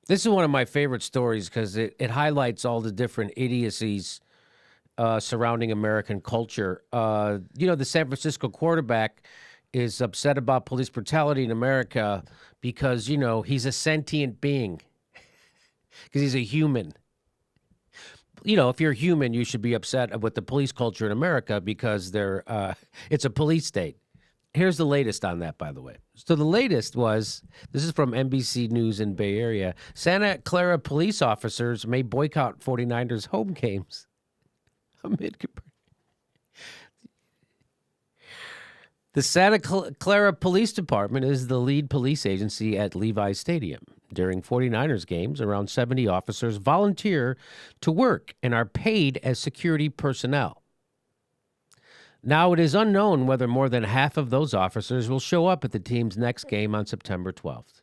This is one of my favorite stories because it highlights all the different idiocies surrounding American culture. The San Francisco quarterback is upset about police brutality in America because, he's a sentient being, because he's a human. If you're human, you should be upset with the police culture in America because it's a police state. Here's the latest on that, by the way. So the latest this is from NBC News in Bay Area. Santa Clara police officers may boycott 49'ers home games amid The Santa Clara Police Department is the lead police agency at Levi's Stadium. During 49'ers games, around 70 officers volunteer to work and are paid as security personnel. Now, it is unknown whether more than half of those officers will show up at the team's next game on September 12th.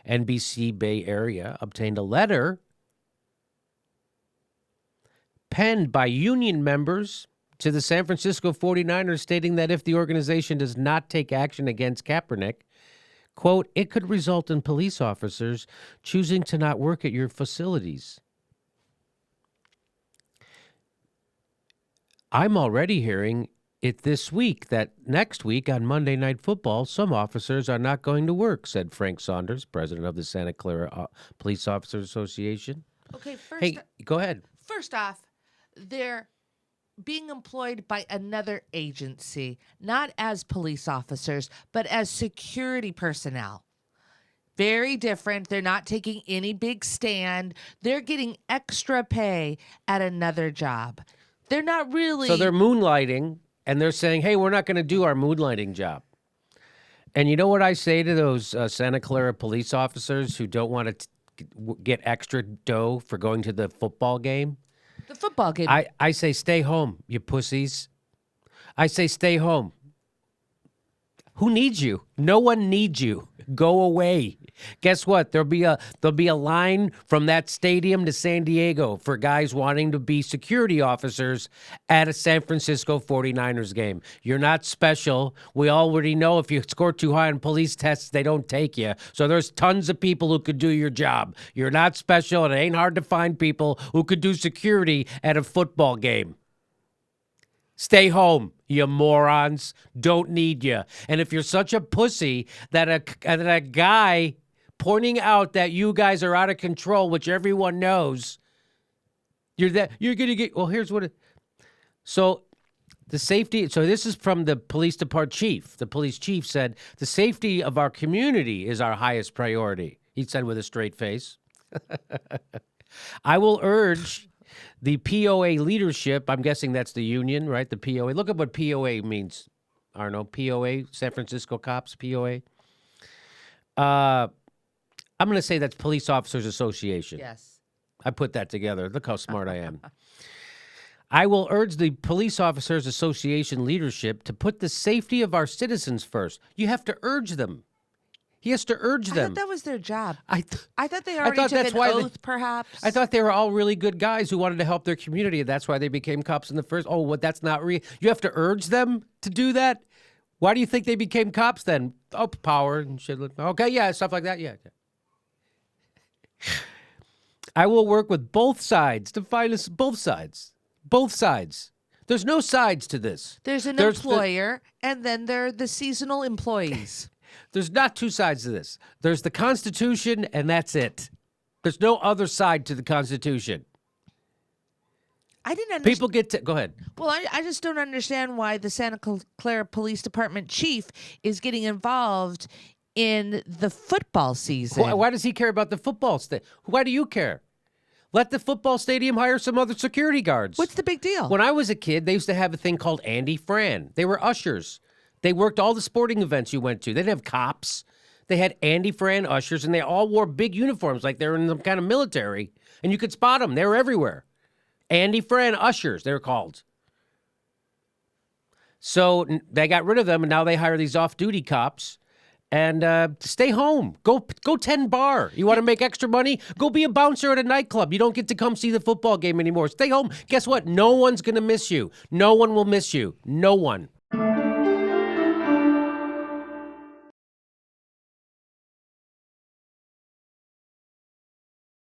NBC Bay Area obtained a letter penned by union members to the San Francisco 49ers stating that if the organization does not take action against Kaepernick, quote, it could result in police officers choosing to not work at your facilities. I'm already hearing it this week that next week on Monday Night Football, some officers are not going to work, said Frank Saunders, president of the Santa Clara Police Officers Association. Okay, go ahead. First off, they're being employed by another agency, not as police officers, but as security personnel. Very different. They're not taking any big stand. They're getting extra pay at another job. They're not really. So they're moonlighting, and they're saying, hey, we're not going to do our moonlighting job. And you know what I say to those Santa Clara police officers who don't want to get extra dough for going to the football game? The football game. I say, stay home, you pussies. I say, stay home. Who needs you? No one needs you. Go away. Guess what? There'll be a line from that stadium to San Diego for guys wanting to be security officers at a San Francisco 49ers game. You're not special. We already know if you score too high on police tests, they don't take you. So there's tons of people who could do your job. You're not special, and it ain't hard to find people who could do security at a football game. Stay home, you morons. Don't need you. And if you're such a pussy that a guy pointing out that you guys are out of control, which everyone knows, you're going to get, well, here's what so the safety, so this is from the police department chief. The police chief said, the safety of our community is our highest priority. He said with a straight face. I will urge the POA leadership, I'm guessing that's the union, right? The POA. Look at what POA means, Arno. POA, San Francisco Cops, POA. I'm going to say that's Police Officers Association. Yes. I put that together. Look how smart I am. I will urge the Police Officers Association leadership to put the safety of our citizens first. You have to urge them. He has to urge them. I thought that was their job. I thought they already took an oath, perhaps. I thought they were all really good guys who wanted to help their community, and that's why they became cops in the first. Oh, what? That's not real. You have to urge them to do that? Why do you think they became cops then? Oh, power and shit. Okay, yeah, stuff like that. Yeah. I will work with both sides to find us both sides. Both sides. There's no sides to this. There's an employer, and then there are the seasonal employees. There's not two sides to this. There's the Constitution, and that's it. There's no other side to the Constitution. I didn't understand. People get to... Go ahead. Well, I just don't understand why the Santa Clara Police Department chief is getting involved in the football season. Why does he care about the football? Why do you care? Let the football stadium hire some other security guards. What's the big deal? When I was a kid, they used to have a thing called Andy Fran. They were ushers. They worked all the sporting events you went to. They didn't have cops. They had Andy Fran ushers, and they all wore big uniforms like they were in some kind of military. And you could spot them. They were everywhere. Andy Fran ushers, they were called. So they got rid of them, and now they hire these off-duty cops. And stay home. Go tend bar. You want to make extra money? Go be a bouncer at a nightclub. You don't get to come see the football game anymore. Stay home. Guess what? No one's going to miss you. No one will miss you. No one.